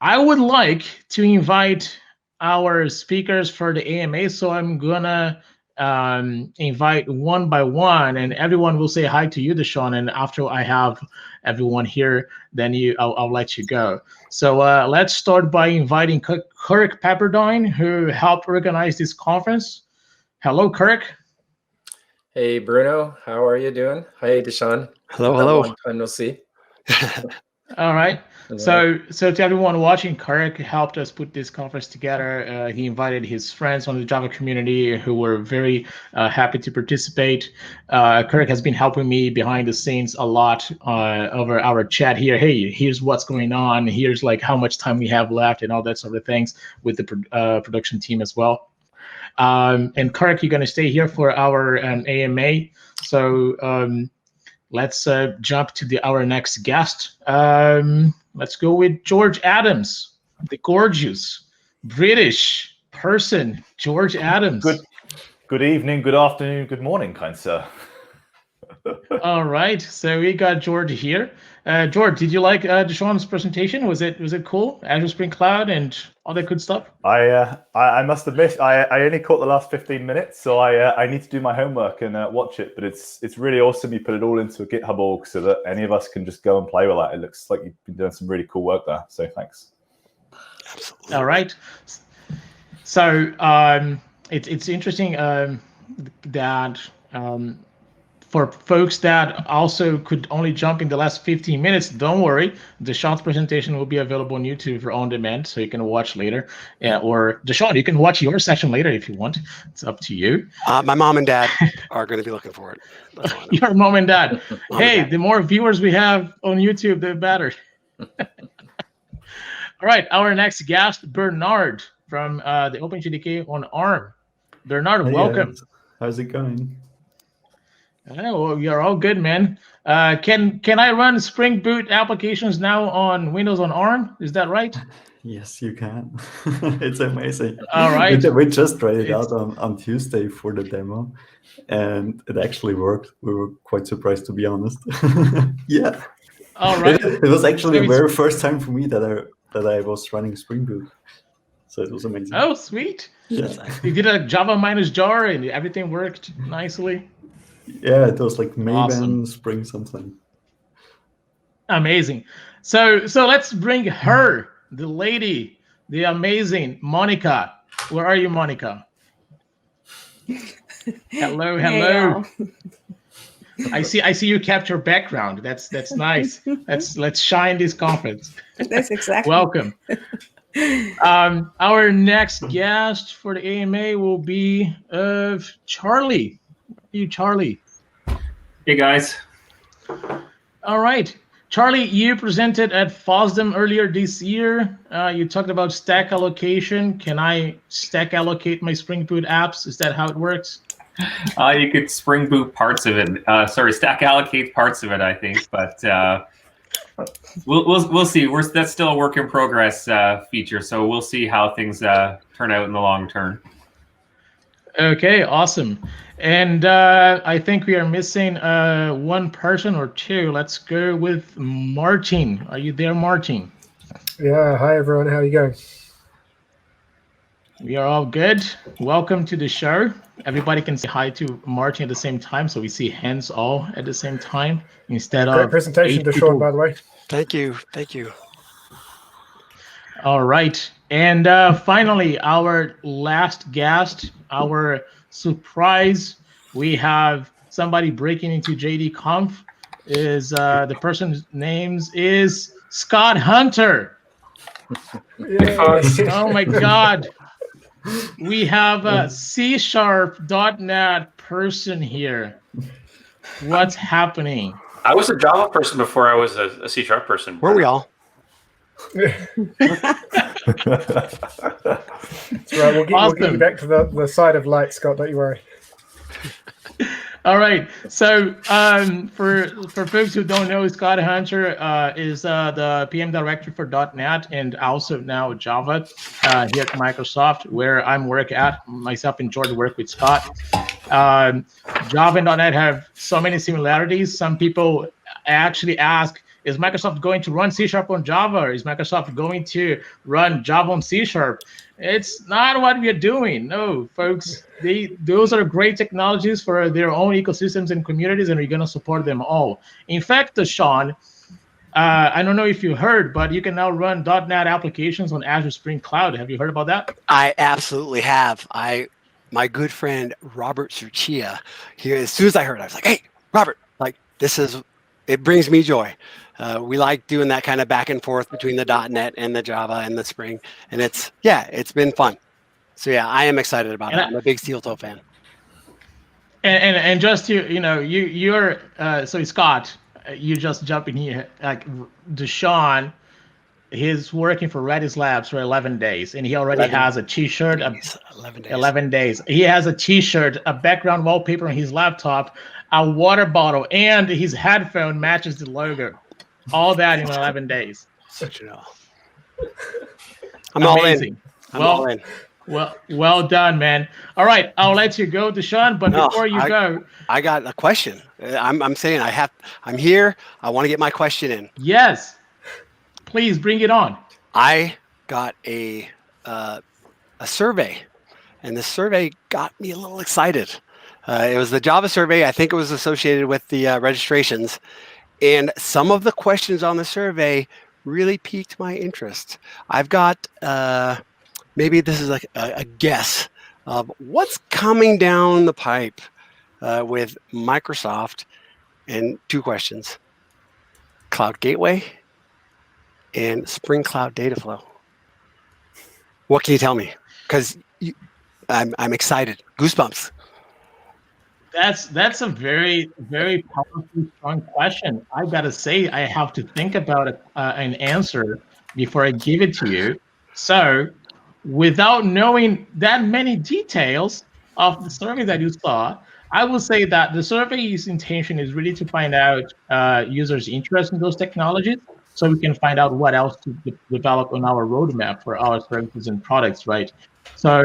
I would like to invite our speakers for the AMA, so I'm gonna invite one by one, and everyone will say hi to you, Deshaun. And after I have everyone here, then I'll let you go. So let's start by inviting Kirk Pepperdine, who helped organize this conference. Hello, Kirk. Hey, Bruno. How are you doing? Hi, Deshaun. Hello. Long time no see. All right. So to everyone watching, Kirk helped us put this conference together. He invited his friends on the Java community who were very happy to participate. Kirk has been helping me behind the scenes a lot over our chat here. Hey, here's what's going on. Here's like how much time we have left and all that sort of things with the production team as well. And Kirk, you're going to stay here for our AMA. So let's jump to our next guest. Let's go with George Adams, the gorgeous British person, George Adams. Good evening, good afternoon, good morning, kind sir. All right, so we got George here. George, did you like Deshaun's presentation? Was it cool? Azure Spring Cloud and all that good stuff. I must admit I only caught the last 15 minutes, so I need to do my homework and watch it. But it's really awesome. You put it all into a GitHub org so that any of us can just go and play with that. It looks like you've been doing some really cool work there. So thanks. Absolutely. All right. So it's interesting that. For folks that also could only jump in the last 15 minutes, don't worry. Deshaun's presentation will be available on YouTube for on demand, so you can watch later. Or Deshaun, you can watch your session later if you want. It's up to you. My mom and dad are going to be looking for it. Your mom and dad. The more viewers we have on YouTube, the better. All right, our next guest, Bernard from the OpenJDK on ARM. Bernard, welcome. Guys. How's it going? Well, you're all good, man. Can I run Spring Boot applications now on Windows on ARM? Is that right? Yes, you can. It's amazing. All right. We just tried it out on Tuesday for the demo, and it actually worked. We were quite surprised, to be honest. Yeah. All right. It was actually the very first time for me that I was running Spring Boot, so it was amazing. Oh, sweet. Yeah. You did a Java minus jar, and everything worked nicely. Yeah, it was like Maven, Awesome. Spring something. Amazing. So let's bring her, the lady, the amazing Monica. Where are you, Monica? Hello. Hey, I see you capture background. That's nice. Let's shine this conference. That's exactly. Welcome. Our next guest for the AMA will be Charlie. You, Charlie. Hey guys. All right, Charlie, you presented at FOSDEM earlier this year. You talked about stack allocation. Can I stack allocate my Spring Boot apps? Is that how it works? You could Spring Boot parts of it. Stack allocate parts of it, I think, but we'll see. That's still a work in progress feature, so we'll see how things turn out in the long term. Okay, awesome. And I think we are missing one person or two. Let's go with Martin. Are you there, Martin? Yeah, hi everyone, how are you going? We are all good. Welcome to the show. Everybody can say hi to Martin at the same time, so we see hands all at the same time instead of. Great presentation, Deshaun, by the way. Thank you. All right. And finally, our last guest, our surprise, we have somebody breaking into JDConf. Is the person's name is Scott Hunter. Oh my God. We have a C#.NET person here. What's happening? I was a Java person before I was a C# person. Were we all? That's right, we'll get you back to the side of light, Scott, don't you worry. All right. So for folks who don't know, Scott Hunter is the PM director for .NET and also now Java here at Microsoft, where I'm working at. Myself and George work with Scott. Java and .NET have so many similarities. Some people actually ask, Is Microsoft going to run C# on Java? Is Microsoft going to run Java on C#? It's not what we are doing. No, folks. Those are great technologies for their own ecosystems and communities, and we're going to support them all. In fact, Sean, I don't know if you heard, but you can now run .NET applications on Azure Spring Cloud. Have you heard about that? I absolutely have. My good friend Robert Surchia here, as soon as I heard it, I was like, hey, Robert, like it brings me joy. We like doing that kind of back and forth between the .NET and the Java and the Spring. And it's been fun. So yeah, I am excited about it. I'm a big Steel Toe fan. And just to, you're, so Scott, you just jump in here, like Deshaun, he's working for Redis Labs for 11 days, and he already has a T-shirt. 11 days. 11 days. He has a T-shirt, a background wallpaper on his laptop, a water bottle, and his headphone matches the logo. All that in 11 days. Such an I'm all in. All in. Well done, man. All right, I'll let you go, Deshaun. But before you go, I got a question. I'm saying I'm here. I want to get my question in. Yes, please bring it on. I got a survey, and the survey got me a little excited. It was the Java survey. I think it was associated with the registrations, and some of the questions on the survey really piqued my interest. I've got maybe this is like a guess of what's coming down the pipe with Microsoft, and 2 questions: Cloud Gateway and Spring Cloud Data Flow. What can you tell me? Because I'm excited. Goosebumps. That's a very, very powerful, strong question. I gotta say, I have to think about an answer before I give it to you. So, without knowing that many details of the survey that you saw, I will say that the survey's intention is really to find out users' interest in those technologies, so we can find out what else to develop on our roadmap for our services and products, right? So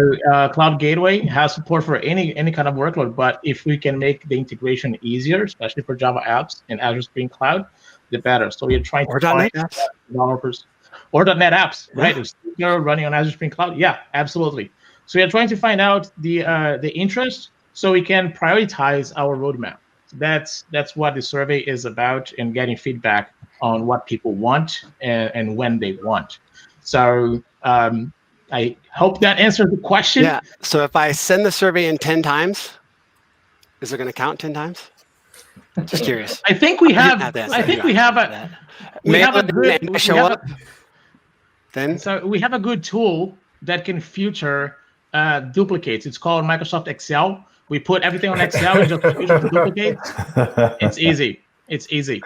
Cloud Gateway has support for any kind of workload, but if we can make the integration easier, especially for Java apps and Azure Spring Cloud, the better. So we're trying to find developers or .NET apps, right? If you're running on Azure Spring Cloud, yeah, absolutely. So we're trying to find out the interest so we can prioritize our roadmap. That's what the survey is about, and getting feedback on what people want and when they want. So I hope that answered the question. Yeah. So if I send the survey in 10 times, is it going to count 10 times? Just curious. I think we have. I think we have a. We have a good. So we have a good tool that can filter duplicates. It's called Microsoft Excel. We put everything on Excel and just filter the duplicates. It's easy. It's easy.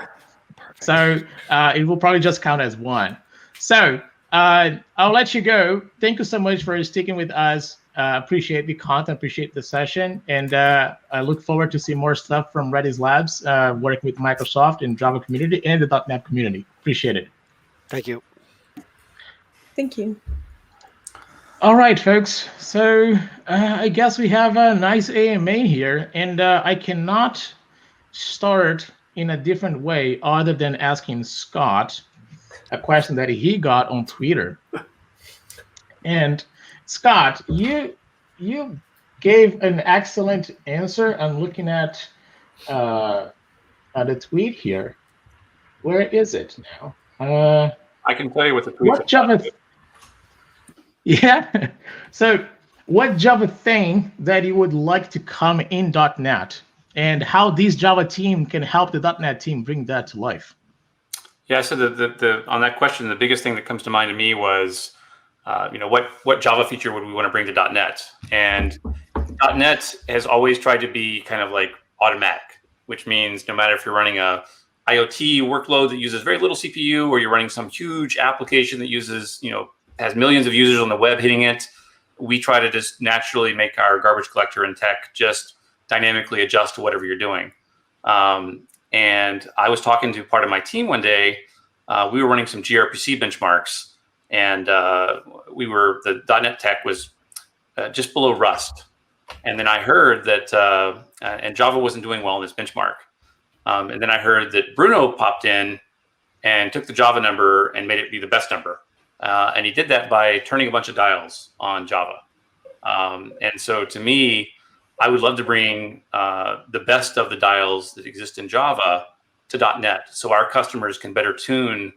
Perfect. So it will probably just count as 1. So I'll let you go. Thank you so much for sticking with us. Appreciate the content, appreciate the session, and I look forward to see more stuff from Redis Labs, working with Microsoft and Java community and the .NET community. Appreciate it. Thank you. Thank you. All right, folks. So I guess we have a nice AMA here, and I cannot start in a different way other than asking Scott a question that he got on Twitter. And Scott, you gave an excellent answer. I'm looking at the tweet here. Where is it now? I can tell you what the tweet. What Java? Yeah. So, what Java thing that you would like to come in .NET, and how this Java team can help the .NET team bring that to life? Yeah. So the on that question, the biggest thing that comes to mind to me was, what Java feature would we want to bring to .NET? And .NET has always tried to be kind of like automatic, which means no matter if you're running a IoT workload that uses very little CPU, or you're running some huge application that uses, has millions of users on the web hitting it, we try to just naturally make our garbage collector and tech just dynamically adjust to whatever you're doing. And I was talking to part of my team one day. We were running some gRPC benchmarks, and the .NET tech was just below Rust. And then I heard that, and Java wasn't doing well in this benchmark. And then I heard that Bruno popped in and took the Java number and made it be the best number. And he did that by turning a bunch of dials on Java. And so to me, I would love to bring the best of the dials that exist in Java to .NET, so our customers can better tune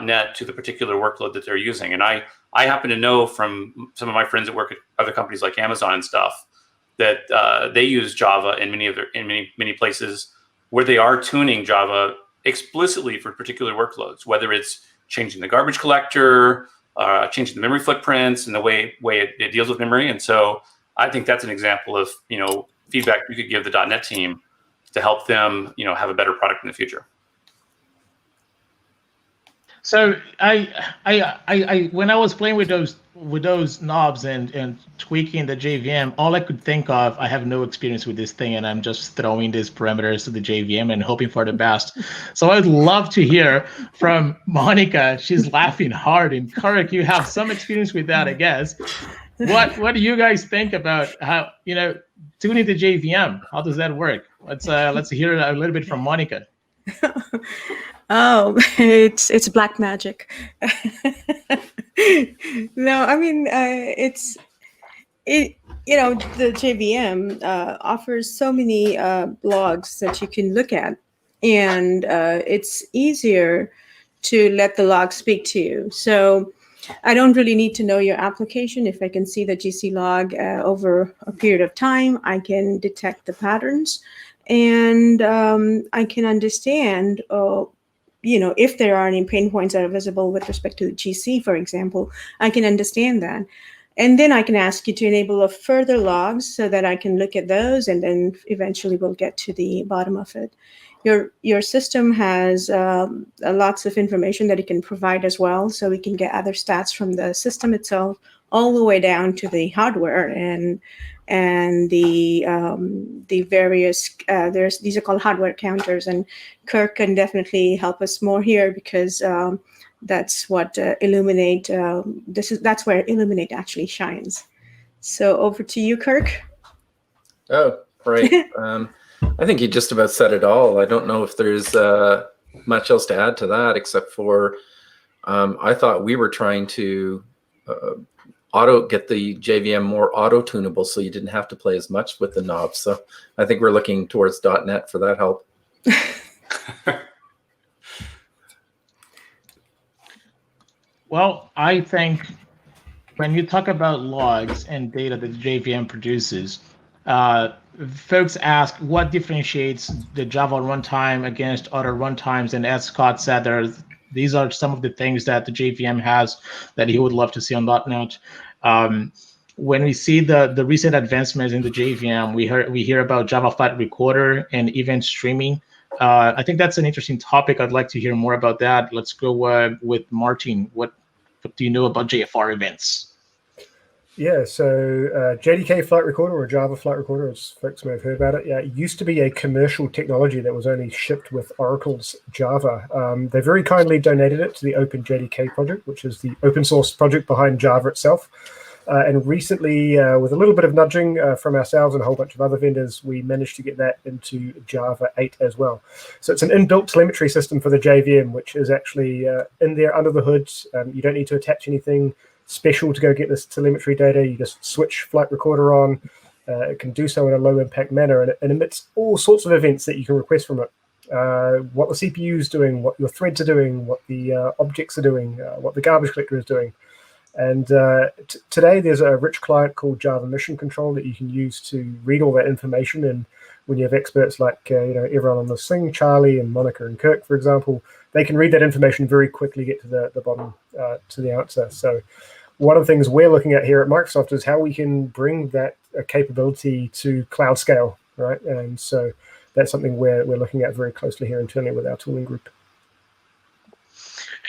.NET to the particular workload that they're using. And I happen to know from some of my friends that work at other companies like Amazon and stuff that they use Java in many places where they are tuning Java explicitly for particular workloads, whether it's changing the garbage collector, changing the memory footprints and the way it deals with memory. And so I think that's an example of feedback you could give the .NET team to help them have a better product in the future. So I when I was playing with those knobs and tweaking the JVM, all I could think of, I have no experience with this thing, and I'm just throwing these parameters to the JVM and hoping for the best. So I'd love to hear from Monica. She's laughing hard, and Karek, you have some experience with that, I guess. What do you guys think about how tuning the JVM? How does that work? Let's hear a little bit from Monica. Oh, it's black magic. No, I mean the JVM offers so many blogs that you can look at, and it's easier to let the log speak to you. So I don't really need to know your application. If I can see the GC log over a period of time, I can detect the patterns, and I can understand if there are any pain points that are visible with respect to the GC, for example, I can understand that. And then I can ask you to enable a further logs so that I can look at those, and then eventually we'll get to the bottom of it. Your system has lots of information that it can provide as well, so we can get other stats from the system itself all the way down to the hardware and the various these are called hardware counters, and Kirk can definitely help us more here because that's what Illuminate that's where Illuminate actually shines. So over to you, Kirk. Oh, right. I think you just about said it all. I don't know if there's much else to add to that, except for I thought we were trying to get the JVM more auto-tunable so you didn't have to play as much with the knobs. So I think we're looking towards .NET for that help. Well, I think when you talk about logs and data that the JVM produces, folks ask what differentiates the Java runtime against other runtimes, and as Scott said, these are some of the things that the JVM has that he would love to see on .NET. When we see the recent advancements in the JVM, we hear about Java Flight Recorder and event streaming. I think that's an interesting topic. I'd like to hear more about that. Let's go with Martin. What do you know about JFR events? Yeah, so Jdk Flight Recorder, or Java Flight Recorder, as folks may have heard about it, it used to be a commercial technology that was only shipped with Oracle's Java. They very kindly donated it to the Open JDK project, which is the open source project behind Java itself. And recently, with a little bit of nudging from ourselves and a whole bunch of other vendors, we managed to get that into Java 8 as well. So it's an inbuilt telemetry system for the JVM, which is actually in there under the hood. You don't need to attach anything special to go get this telemetry data. You just switch Flight Recorder on. It can do so in a low impact manner, and it emits all sorts of events that you can request from it. What the CPU is doing, what your threads are doing, what the objects are doing, what the garbage collector is doing. And today there's a rich client called Java Mission Control that you can use to read all that information. And when you have experts like everyone on the thing, Charlie and Monica and Kirk, for example, they can read that information very quickly, get to the bottom, to the answer. So one of the things we're looking at here at Microsoft is how we can bring that capability to cloud scale, right? And so that's something we're looking at very closely here internally with our tooling group.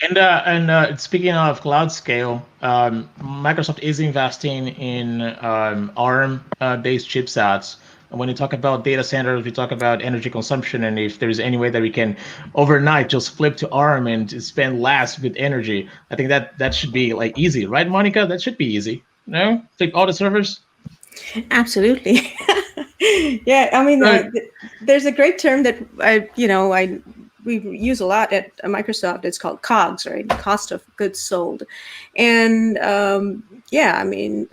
And speaking of cloud scale, Microsoft is investing in ARM-based chipsets. When you talk about data centers, we talk about energy consumption, and if there's any way that we can overnight just flip to ARM and spend less with energy, I think that should be like easy, right, Monica? That should be easy. No, take all the servers. Absolutely. Yeah, I mean, there's a great term that we we use a lot at Microsoft. It's called COGS, right? Cost of goods sold. And yeah, I mean,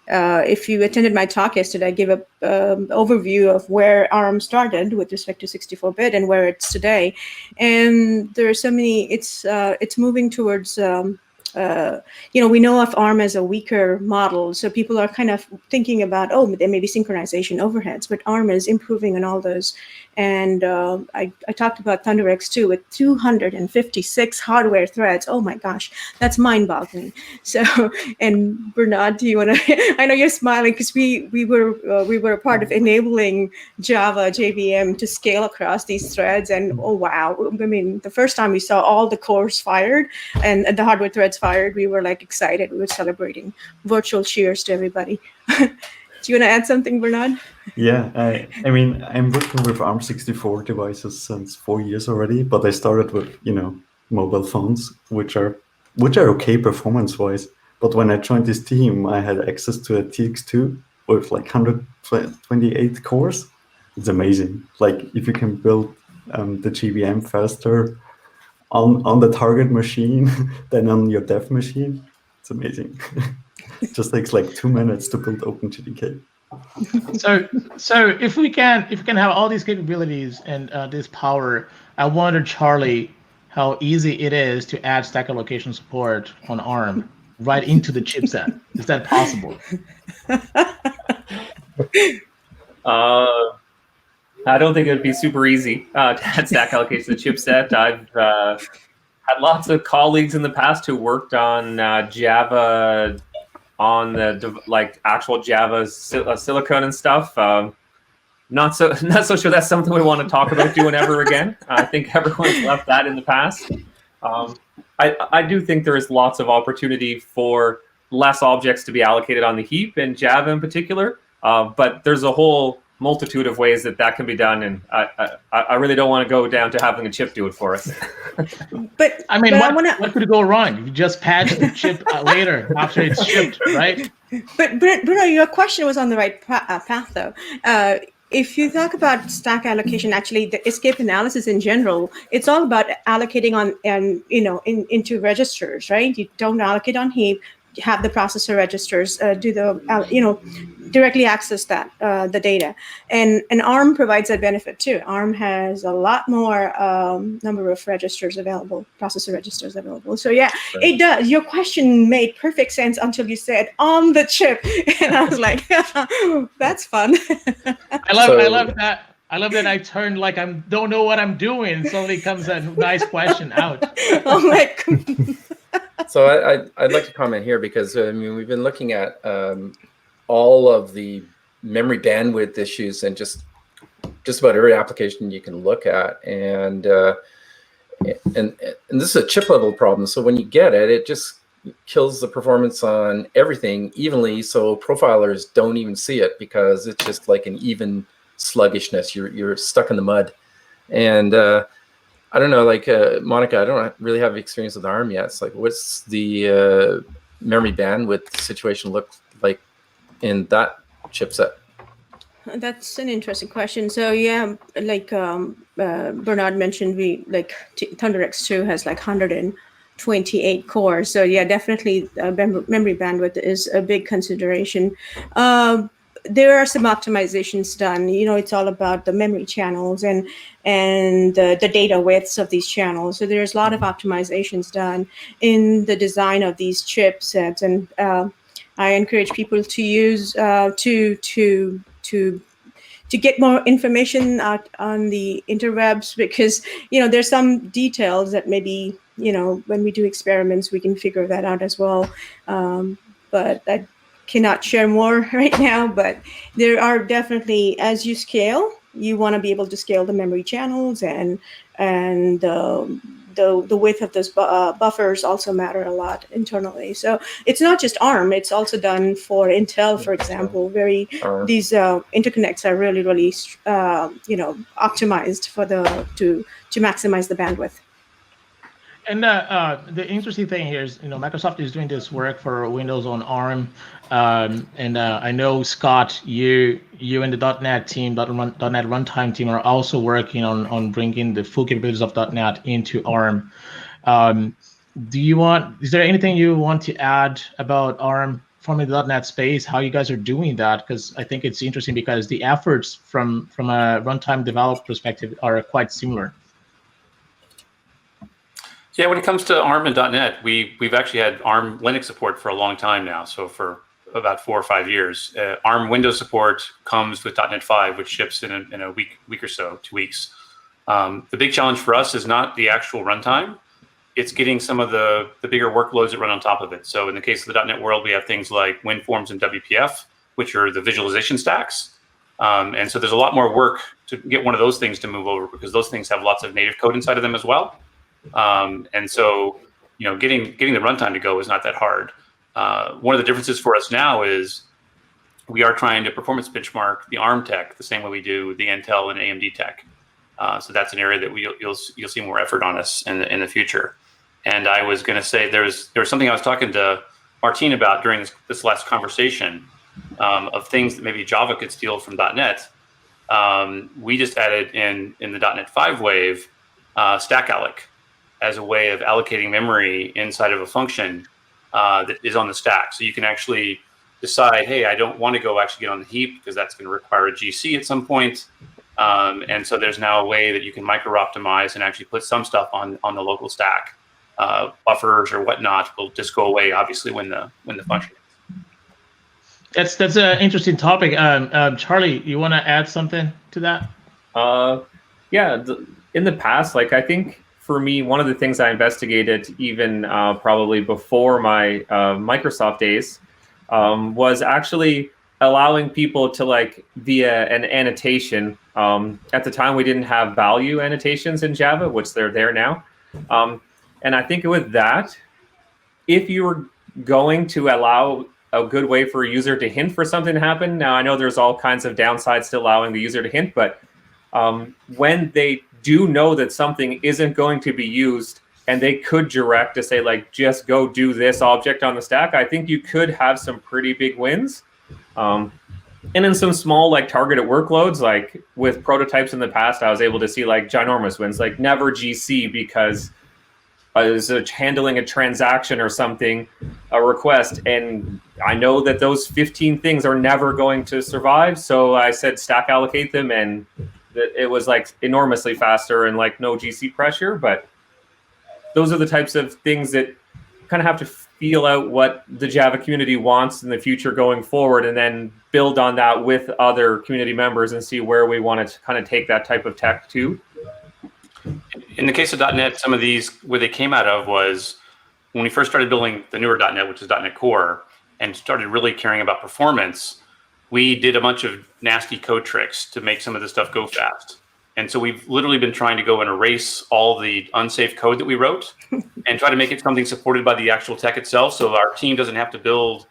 if you attended my talk yesterday, I gave an overview of where ARM started with respect to 64-bit and where it's today. And there are so many. It's moving towards. We know of ARM as a weaker model, so people are kind of thinking about, oh, there may be synchronization overheads, but ARM is improving on all those. And I talked about ThunderX2 with 256 hardware threads. Oh my gosh, that's mind-boggling. So, and Bernard, do you want to? I know you're smiling because we were a part of enabling Java JVM to scale across these threads. And oh wow, I mean, the first time we saw all the cores fired and the hardware threads fired, we were like excited. We were celebrating. Virtual cheers to everybody. Do you want to add something, Bernard? Yeah, I mean, I'm working with ARM64 devices since 4 years already, but I started with, mobile phones, which are okay performance-wise. But when I joined this team, I had access to a TX2 with like 128 cores. It's amazing. Like if you can build the JVM faster on the target machine than on your dev machine, it's amazing. It just takes like 2 minutes to build OpenJDK. So if we can have all these capabilities and this power, I wonder, Charlie, how easy it is to add stack allocation support on ARM right into the chipset. Is that possible? I don't think it would be super easy to add stack allocation to the chipset. I've had lots of colleagues in the past who worked on Java on the actual Java silicon and stuff. Not so sure that's something we want to talk about doing ever again. I think everyone's left that in the past. I do think there is lots of opportunity for less objects to be allocated on the heap in Java in particular. But there's a whole multitude of ways that can be done, and I really don't want to go down to having a chip do it for us. But I mean, what could go wrong? You just patch the chip later after it's shipped, right? But Bruno, your question was on the right path, though. If you talk about stack allocation, actually, the escape analysis in general, it's all about allocating into registers, right? You don't allocate on heap. You have the processor registers do the directly access that the data, and ARM provides that benefit too. ARM has a lot more number of registers available, processor registers available. So yeah, right. It does. Your question made perfect sense until you said on the chip, and I was like, that's fun. I love that. I love that I turned like I don't know what I'm doing. Suddenly comes a nice question out. Oh my God. So I'd like to comment here because we've been looking at all of the memory bandwidth issues and just about every application you can look at, and this is a chip level problem. So when you get it, it just kills the performance on everything evenly. So profilers don't even see it because it's just like an even sluggishness. You're stuck in the mud, and I don't know, like Monica, I don't really have experience with ARM yet. It's like, what's the memory bandwidth situation look like in that chipset? That's an interesting question. So yeah, like Bernard mentioned, ThunderX2 has like 128 cores. So yeah, definitely memory bandwidth is a big consideration. There are some optimizations done. It's all about the memory channels and the data widths of these channels. So there's a lot of optimizations done in the design of these chipsets, and I encourage people to use to get more information out on the interwebs, because there's some details that maybe when we do experiments we can figure that out as well. But I cannot share more right now, but there are definitely, as you scale, you want to be able to scale the memory channels, and the width of those buffers also matter a lot internally. So it's not just ARM; it's also done for Intel, for example. These interconnects are really optimized for to maximize the bandwidth. And the interesting thing here is, Microsoft is doing this work for Windows on ARM, and I know Scott, you and the .NET team, .NET Runtime team, are also working on bringing the full capabilities of .NET into ARM. Is there anything you want to add about ARM from the .NET space? How you guys are doing that? Because I think it's interesting because the efforts from a runtime developer perspective are quite similar. Yeah, when it comes to ARM and .NET, we've actually had ARM Linux support for a long time now. So for about 4 or 5 years, ARM Windows support comes with .NET 5, which ships in a week or so, 2 weeks. The big challenge for us is not the actual runtime; it's getting some of the bigger workloads that run on top of it. So in the case of the .NET world, we have things like WinForms and WPF, which are the visualization stacks. And so there's a lot more work to get one of those things to move over because those things have lots of native code inside of them as well. And so, getting the runtime to go is not that hard. One of the differences for us now is we are trying to performance benchmark the ARM tech the same way we do the Intel and AMD tech. So that's an area that you'll see more effort on us in the future. And I was going to say there was something I was talking to Martine about during this last conversation of things that maybe Java could steal from .NET. We just added in the .NET 5 wave stack alloc as a way of allocating memory inside of a function that is on the stack. So you can actually decide, hey, I don't want to go actually get on the heap because that's going to require a GC at some point. And so there's now a way that you can micro-optimize and actually put some stuff on the local stack. Buffers or whatnot will just go away, obviously, when the function. That's an interesting topic. Charlie, you want to add something to that? Yeah, in the past, I think for me, one of the things I investigated even probably before my Microsoft days was actually allowing people to via an annotation. At the time, we didn't have value annotations in Java, which they're there now. And I think with that, if you were going to allow a good way for a user to hint for something to happen, now I know there's all kinds of downsides to allowing the user to hint, but when they do know that something isn't going to be used and they could direct to say, just go do this object on the stack, I think you could have some pretty big wins. And in some small targeted workloads, with prototypes in the past, I was able to see ginormous wins, never GC because I was handling a transaction or something, a request, and I know that those 15 things are never going to survive. So I said stack allocate them, and it was enormously faster and no GC pressure. But those are the types of things that kind of have to feel out what the Java community wants in the future going forward, and then build on that with other community members and see where we want to kind of take that type of tech to. In the case of .NET, some of these, where they came out of was when we first started building the newer .NET, which is .NET Core, and started really caring about performance, we did a bunch of nasty code tricks to make some of this stuff go fast. And so we've literally been trying to go and erase all the unsafe code that we wrote and try to make it something supported by the actual tech itself, so our team doesn't have to build,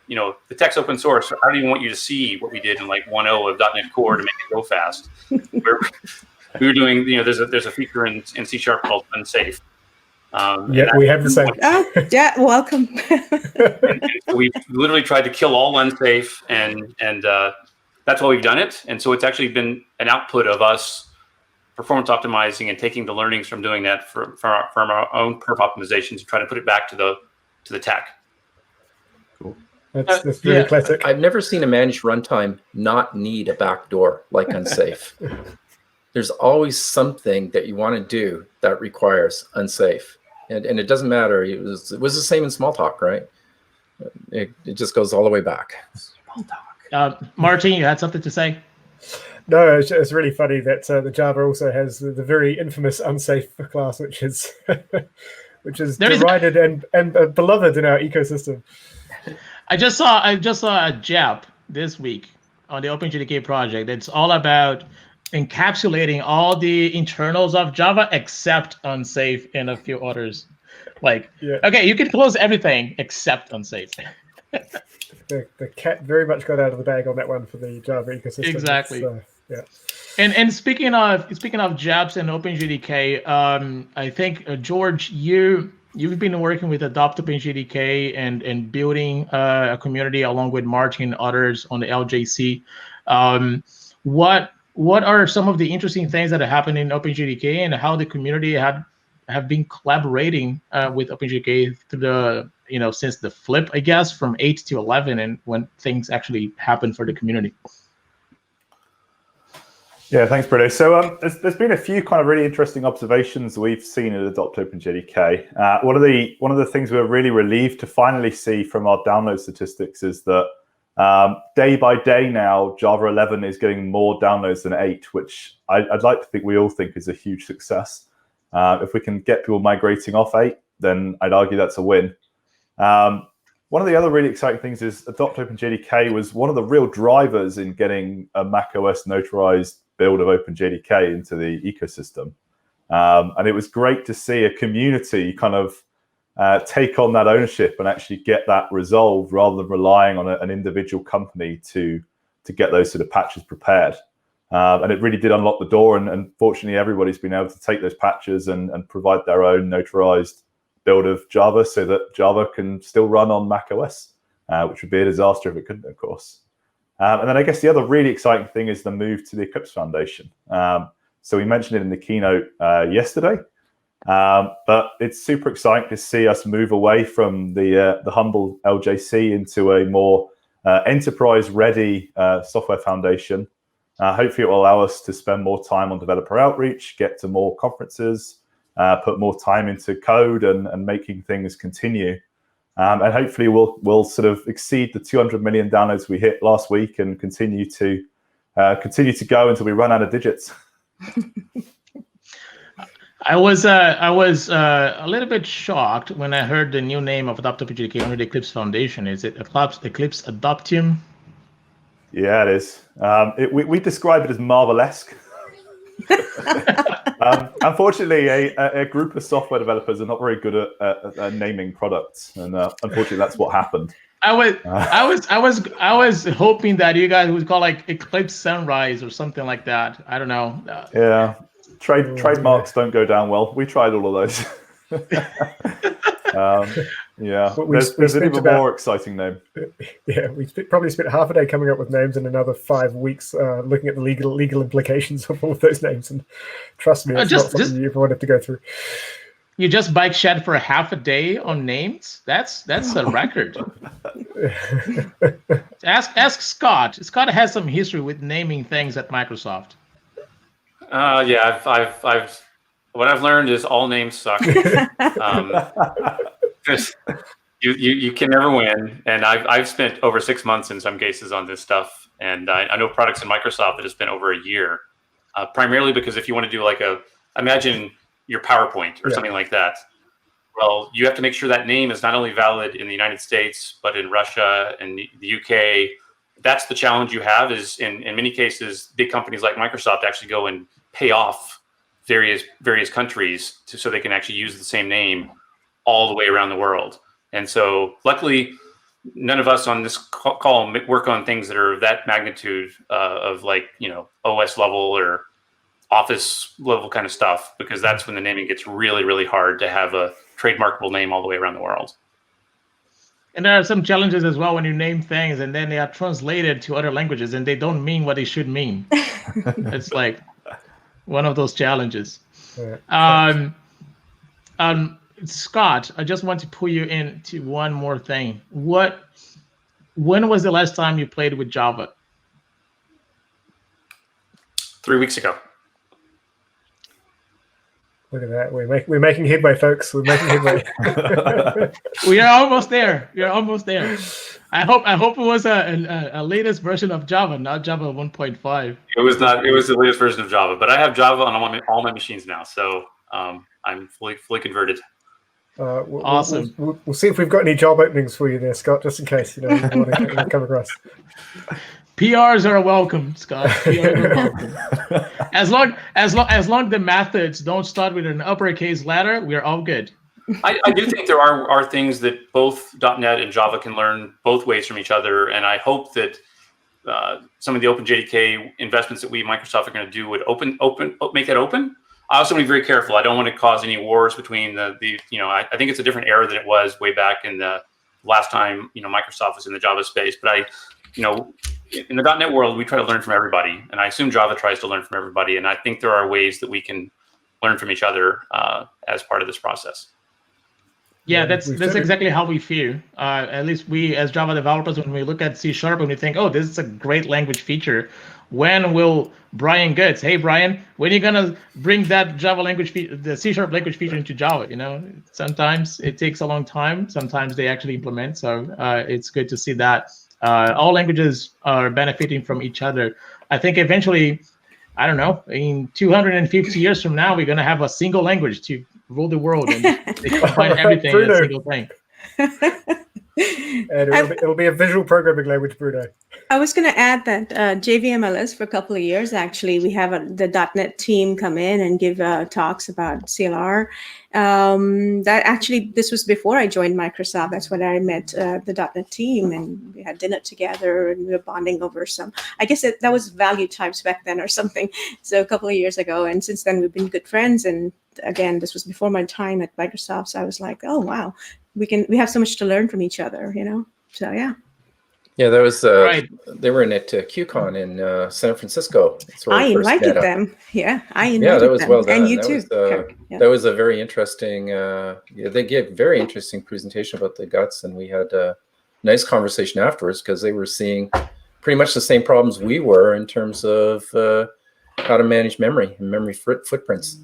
the tech's open source. So I don't even want you to see what we did in 1.0 of .NET Core to make it go fast. We were doing, there's a feature in C# called unsafe. Yeah, we have the same. Oh, yeah, welcome. and so we literally tried to kill all unsafe, and that's why we've done it. And so it's actually been an output of us performance optimizing and taking the learnings from doing that from our own perf optimizations and try to put it back to the tech. Cool. That's very classic. I've never seen a managed runtime not need a backdoor like unsafe. There's always something that you want to do that requires unsafe. And it doesn't matter. It was the same in Smalltalk, right? It just goes all the way back. Smalltalk. Martin, you had something to say? No, it's really funny that the Java also has the very infamous unsafe class, which is derided and beloved in our ecosystem. I just saw a JAP this week on the OpenJDK project. It's all about encapsulating all the internals of Java except unsafe and a few others. Okay, you can close everything except unsafe. The cat very much got out of the bag on that one for the Java ecosystem. Exactly. Yeah. And speaking of JABs and OpenJDK, I think George, you've been working with Adopt OpenJDK and building a community along with Martin and others on the LJC. What are some of the interesting things that have happened in OpenJDK and how the community have been collaborating with OpenJDK through the since the flip, I guess, from 8 to 11, and when things actually happen for the community? Yeah, thanks, Bruno. So there's been a few kind of really interesting observations we've seen at Adopt OpenJDK. One of the things we're really relieved to finally see from our download statistics is that day by day now, Java 11 is getting more downloads than 8, which I'd like to think we all think is a huge success. If we can get people migrating off 8, then I'd argue that's a win. One of the other really exciting things is Adopt OpenJDK was one of the real drivers in getting a macOS notarized build of OpenJDK into the ecosystem. And it was great to see a community kind of take on that ownership and actually get that resolved rather than relying on an individual company to get those sort of patches prepared. And it really did unlock the door. And fortunately, everybody's been able to take those patches and provide their own notarized build of Java so that Java can still run on macOS, which would be a disaster if it couldn't, of course. And then I guess the other really exciting thing is the move to the Eclipse Foundation. So we mentioned it in the keynote yesterday, but it's super exciting to see us move away from the humble LJC into a more enterprise-ready software foundation. Hopefully it will allow us to spend more time on developer outreach, get to more conferences, put more time into code and making things continue. And hopefully we'll sort of exceed the 200 million downloads we hit last week and continue to go until we run out of digits. I was a little bit shocked when I heard the new name of Adopt OpenJDK under the Eclipse Foundation. Is it Eclipse Adoptium? Yeah, it is. We describe it as Marvel-esque. Unfortunately, a group of software developers are not very good at naming products, and unfortunately, that's what happened. I was hoping that you guys would call like Eclipse Sunrise or something like that. I don't know. Yeah, trademarks don't go down well. We tried all of those. Yeah, there's an even more exciting name. Yeah, we probably spent half a day coming up with names and another 5 weeks looking at the legal implications of all of those names. And trust me, it's not something you ever wanted to go through. You just bike shed for half a day on names? That's a record. Ask Scott. Scott has some history with naming things at Microsoft. Yeah, I've what I've learned is all names suck. Because you can never win, and I've spent over 6 months in some cases on this stuff, and I know products in Microsoft that have spent over a year, primarily because if you want to do like imagine your PowerPoint or something like that, well, you have to make sure that name is not only valid in the United States but in Russia and the UK. That's the challenge you have. Is in many cases, big companies like Microsoft actually go and pay off various countries so they can actually use the same name all the way around the world. And so luckily, none of us on this call work on things that are of that magnitude of like, OS level or Office level kind of stuff, because that's when the naming gets really, really hard to have a trademarkable name all the way around the world. And there are some challenges as well when you name things and then they are translated to other languages and they don't mean what they should mean. It's like one of those challenges. Scott, I just want to pull you into one more thing. When was the last time you played with Java? 3 weeks ago. Look at that. We're making headway, folks. We're making headway. We are almost there. I hope it was a latest version of Java, not Java 1.5. It was not. It was the latest version of Java, but I have Java on all my machines now, so I'm fully converted. Awesome. We'll see if we've got any job openings for you there, Scott, just in case you want to come across. PRs are welcome, Scott. PRs are welcome. As long the methods don't start with an uppercase letter, we're all good. I do think there are things that both .NET and Java can learn both ways from each other, and I hope that some of the OpenJDK investments that we Microsoft are going to do would make that open. I also want to be very careful. I don't want to cause any wars between the I think it's a different era than it was way back in the last time Microsoft was in the Java space. But in the .NET world, we try to learn from everybody, and I assume Java tries to learn from everybody. And I think there are ways that we can learn from each other as part of this process. Yeah, that's exactly how we feel. At least we, as Java developers, when we look at C# and we think, oh, this is a great language feature. When will Brian Goods? Hey, Brian, when are you gonna bring that Java language, the C# language feature into Java? Sometimes it takes a long time. Sometimes they actually implement. So it's good to see that all languages are benefiting from each other. I think eventually, I don't know, in 250 years from now, we're gonna have a single language to rule the world, and they combine everything in a single thing. And it'll be a visual programming language, Bruno. I was going to add that JVMLS for a couple of years, actually, we have the .NET team come in and give talks about CLR. This was before I joined Microsoft. That's when I met the .NET team, and we had dinner together, and we were bonding over some, I guess that was value types back then or something. So a couple of years ago, and since then we've been good friends. And again, this was before my time at Microsoft. So I was like, oh, wow, we have so much to learn from each other, So, yeah. Yeah, that was Right. They were in at QCon in San Francisco. That's where I we first invited met up. them. Yeah, I invited them. Yeah, that was well done. And you that too. Was, that was a very interesting. They gave a very interesting presentation about the guts, and we had a nice conversation afterwards because they were seeing pretty much the same problems we were in terms of how to manage memory and memory footprints.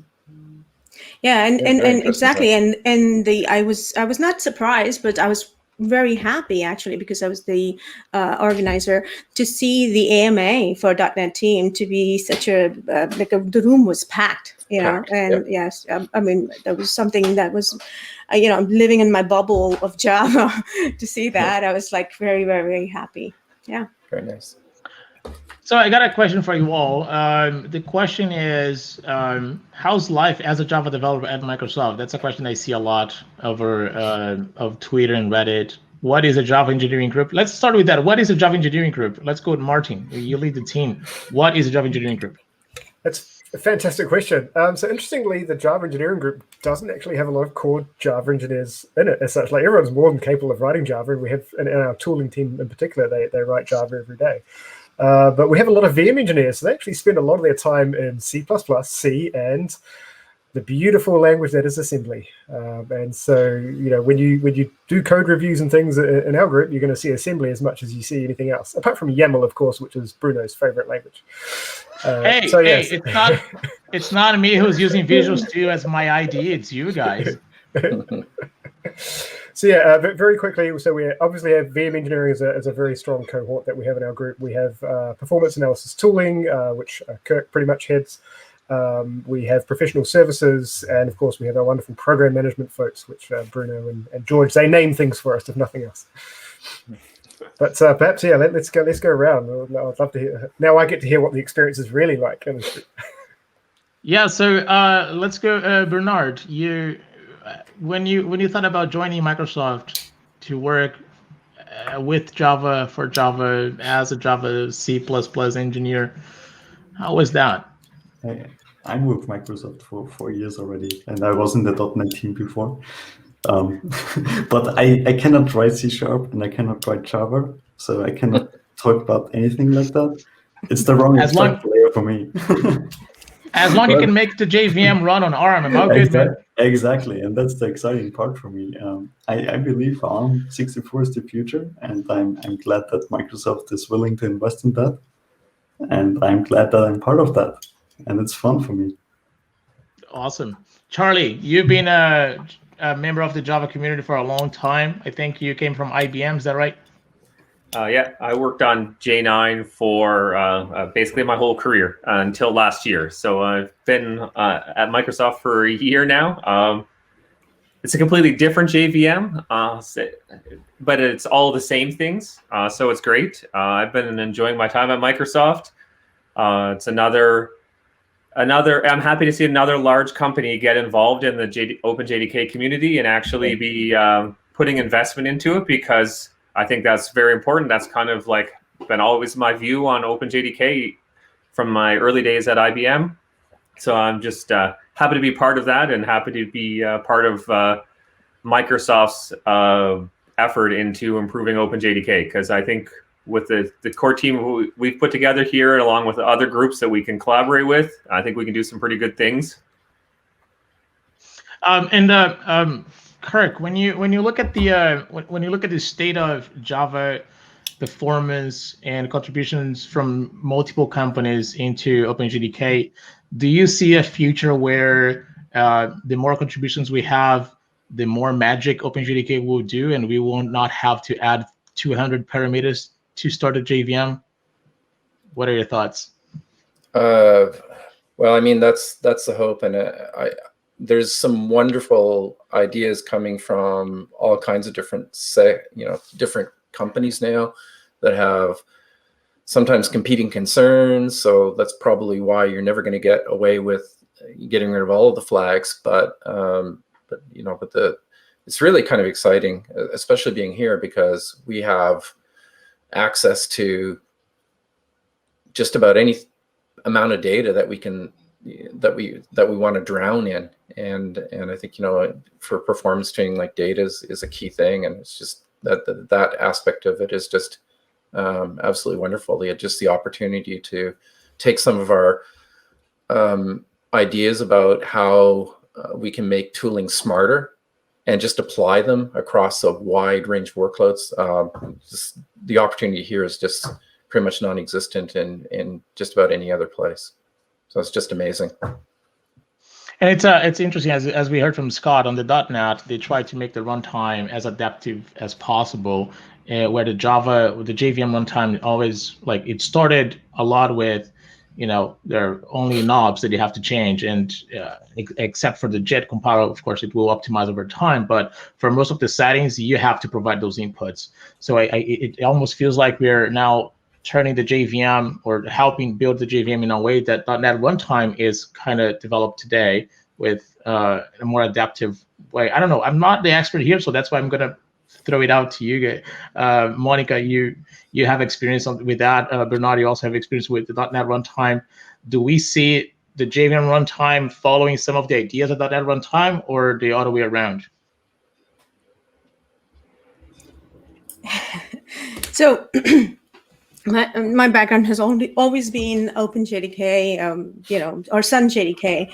Yeah, and exactly, and I was not surprised, but I was very happy actually, because I was the organizer, to see the AMA for .NET team to be such a the room was packed, and yes, I mean, that was something that was, I'm living in my bubble of Java. To see that, I was like very, very, very happy. Yeah. Very nice. So I got a question for you all. The question is, how's life as a Java developer at Microsoft? That's a question I see a lot over of Twitter and Reddit. What is a Java engineering group? Let's start with that. What is a Java engineering group? Let's go with Martin. You lead the team. What is a Java engineering group? That's a fantastic question. So interestingly, the Java engineering group doesn't actually have a lot of core Java engineers in it as such. Like, everyone's more than capable of writing Java. And we have, in our tooling team in particular, they write Java every day. But we have a lot of VM engineers, so they actually spend a lot of their time in C++, C, and the beautiful language that is assembly. And so, when you do code reviews and things in our group, you're going to see assembly as much as you see anything else, apart from YAML, of course, which is Bruno's favorite language. Yes. It's not me who's using Visual Studio as my ID. It's you guys. So yeah, very quickly. So we obviously have VM engineering as a very strong cohort that we have in our group. We have performance analysis tooling, which Kirk pretty much heads. We have professional services, and of course we have our wonderful program management folks, which Bruno and George, they name things for us, if nothing else. But perhaps, yeah, let's go around. I'd love to hear. Now I get to hear what the experience is really like. Yeah. So let's go, Bernard. When you thought about joining Microsoft to work with Java for Java as a Java C++ engineer, how was that? I'm with Microsoft for 4 years already, and I was in the .NET team before. But I cannot write C# and I cannot write Java, so I cannot talk about anything like that. It's the wrong layer for me. As long as you can make the JVM run on ARM, I'm all good, man. Exactly, and that's the exciting part for me. I believe ARM64 is the future, and I'm glad that Microsoft is willing to invest in that, and I'm glad that I'm part of that, and it's fun for me. Awesome. Charlie, you've been a member of the Java community for a long time. I think you came from IBM, is that right? Yeah, I worked on J9 for basically my whole career until last year. So I've been at Microsoft for a year now. It's a completely different JVM, but it's all the same things. So it's great. I've been enjoying my time at Microsoft. It's another. I'm happy to see another large company get involved in the OpenJDK community and actually be putting investment into it, because I think that's very important. That's kind of like been always my view on OpenJDK from my early days at IBM. So I'm just happy to be part of that, and happy to be part of Microsoft's effort into improving OpenJDK, because I think with the core team we've put together here, along with other groups that we can collaborate with, I think we can do some pretty good things. Kirk, when you look at the state of Java performance and contributions from multiple companies into OpenJDK, do you see a future where the more contributions we have, the more magic OpenJDK will do, and we will not have to add 200 parameters to start a JVM? What are your thoughts? Well, I mean, that's the hope, and there's some wonderful ideas coming from all kinds of different different companies now that have sometimes competing concerns. So that's probably why you're never going to get away with getting rid of all of the flags. But it's really kind of exciting, especially being here, because we have access to just about any amount of data that we want to drown in, and I think for performance tuning, like data is a key thing, and it's just that aspect of it is just absolutely wonderful. Just the opportunity to take some of our ideas about how we can make tooling smarter and just apply them across a wide range of workloads. Just the opportunity here is just pretty much non-existent in just about any other place. So it's just amazing. And it's interesting, as we heard from Scott on the .NET, they try to make the runtime as adaptive as possible, where the JVM runtime always, like, it started a lot with, there are only knobs that you have to change, and except for the JIT compiler, of course, it will optimize over time. But for most of the settings, you have to provide those inputs. So it almost feels like we're now turning the JVM, or helping build the JVM in a way that .NET Runtime is kind of developed today, with a more adaptive way. I don't know. I'm not the expert here, so that's why I'm going to throw it out to you. Monica, you have experience with that. Bernard, you also have experience with the .NET Runtime. Do we see the JVM Runtime following some of the ideas of .NET Runtime, or the other way around? So my background has always been OpenJDK, or SunJDK.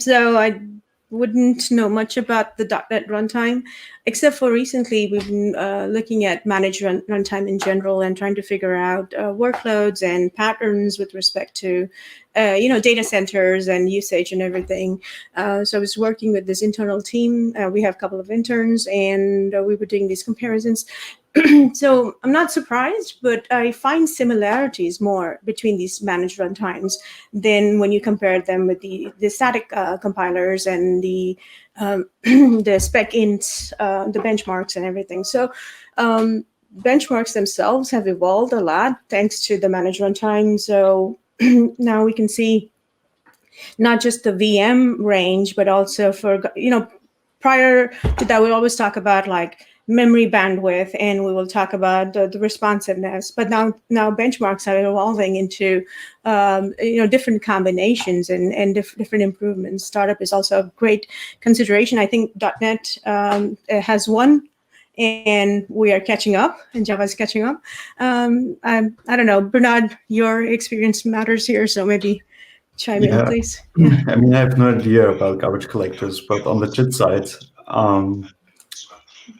So I wouldn't know much about the .NET Runtime, except for recently we've been looking at managed runtime in general and trying to figure out workloads and patterns with respect to data centers and usage and everything. So I was working with this internal team. We have a couple of interns, and we were doing these comparisons. So I'm not surprised, but I find similarities more between these managed runtimes than when you compare them with the static compilers and the spec ints, the benchmarks and everything. So benchmarks themselves have evolved a lot thanks to the managed runtime. So now we can see not just the VM range, but also for, prior to that, we always talk about like memory bandwidth, and we will talk about the responsiveness. But now benchmarks are evolving into different combinations and different improvements. Startup is also a great consideration. I think .NET has one, and we are catching up, and Java is catching up. I don't know, Bernard, your experience matters here, so maybe chime in, please. Yeah. I mean, I have no idea about garbage collectors, but on the JIT side,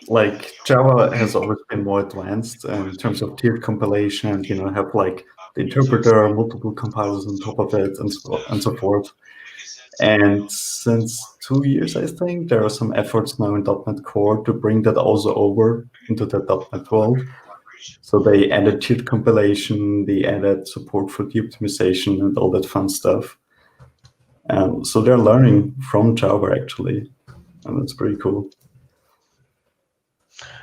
like Java has always been more advanced in terms of tiered compilation, and have like the interpreter, multiple compilers on top of it, and so forth. And since 2 years, I think, there are some efforts now in .NET Core to bring that also over into the .NET world. So they added tiered compilation, they added support for de-optimization and all that fun stuff. So they're learning from Java, actually, and that's pretty cool.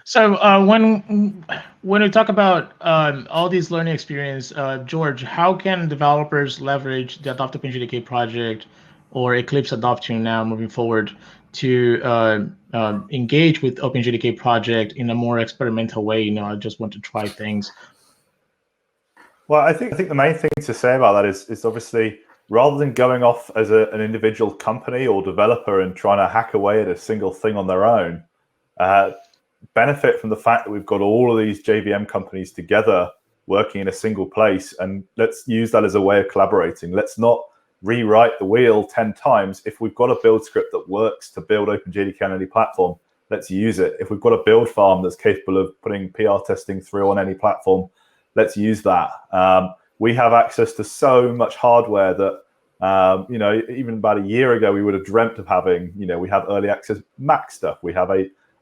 So when we talk about all these learning experience, George, how can developers leverage the Adopt OpenJDK project or Eclipse adoption now moving forward to engage with OpenJDK project in a more experimental way? I just want to try things. Well, I think the main thing to say about that is obviously, rather than going off as an individual company or developer and trying to hack away at a single thing on their own, benefit from the fact that we've got all of these JVM companies together working in a single place, and let's use that as a way of collaborating. Let's not rewrite the wheel 10 times. If we've got a build script that works to build OpenJDK on any platform, let's use it. If we've got a build farm that's capable of putting PR testing through on any platform, let's use that. We have access to so much hardware that, even about a year ago, we would have dreamt of having. We have early access Mac stuff. We have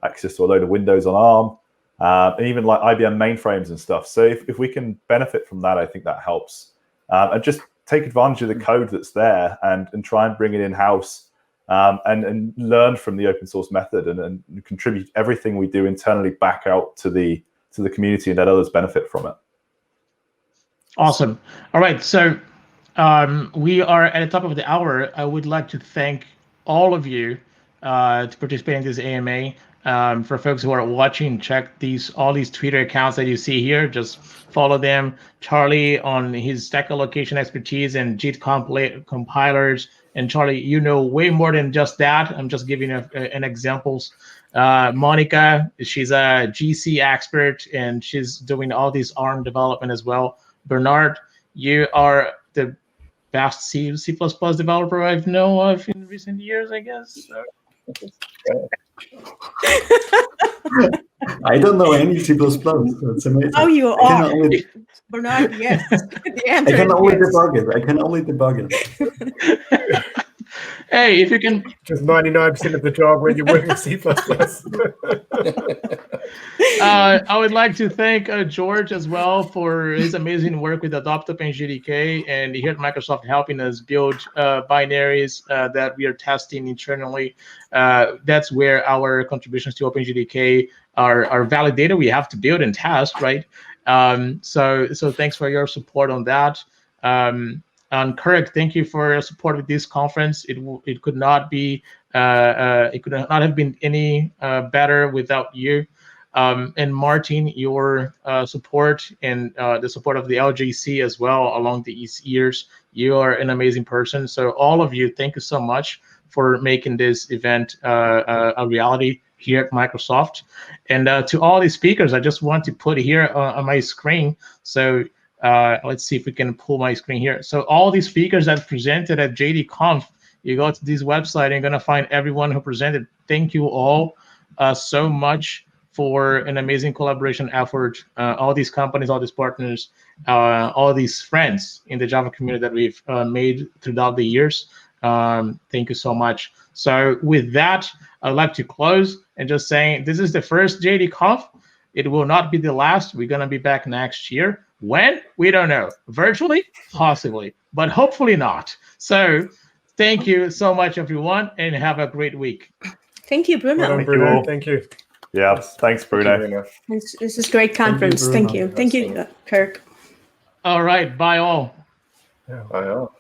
access to a load of Windows on ARM. And even like IBM mainframes and stuff. So if we can benefit from that, I think that helps. And just take advantage of the code that's there and try and bring it in-house and learn from the open source method and contribute everything we do internally back out to the community and let others benefit from it. Awesome. All right. So we are at the top of the hour. I would like to thank all of you to participate in this AMA. For folks who are watching, check all these Twitter accounts that you see here. Just follow them. Charlie on his stack allocation expertise and JIT compilers. And Charlie, you know way more than just that. I'm just giving an examples. Monica, she's a GC expert and she's doing all this ARM development as well. Bernard, you are the best C++ developer I've known of in recent years, I guess. So. I don't know any C++. That's amazing. Oh, you are. Bernard, yes. The answer I can only yes. debug it. Hey, if you can... Just 99% of the job when you're working with C++. I would like to thank George as well for his amazing work with Adopt OpenJDK and here at Microsoft helping us build binaries that we are testing internally. That's where our contributions to OpenJDK are validated. We have to build and test, right? So thanks for your support on that. And Kirk, thank you for your support with this conference. It could not have been any better without you. And Martin, your support and the support of the LJC as well along these years. You are an amazing person. So all of you, thank you so much for making this event a reality here at Microsoft. And to all the speakers, I just want to put here on my screen. So let's see if we can pull my screen here. So all these speakers that presented at JDConf, you go to this website and you're going to find everyone who presented. Thank you all so much for an amazing collaboration effort. All these companies, all these partners, all these friends in the Java community that we've made throughout the years. Thank you so much. So with that, I'd like to close and just saying this is the first JDConf. It will not be the last. We're going to be back next year. When? We don't know. Virtually? Possibly, but hopefully not. So thank you so much, everyone, and have a great week. Thank you, Bruno. Well done, Bruno. Thank you. Yeah, thanks, Bruno. This is great conference. Thank you. Thank you, Kirk. All right. Bye all. Yeah. Bye all.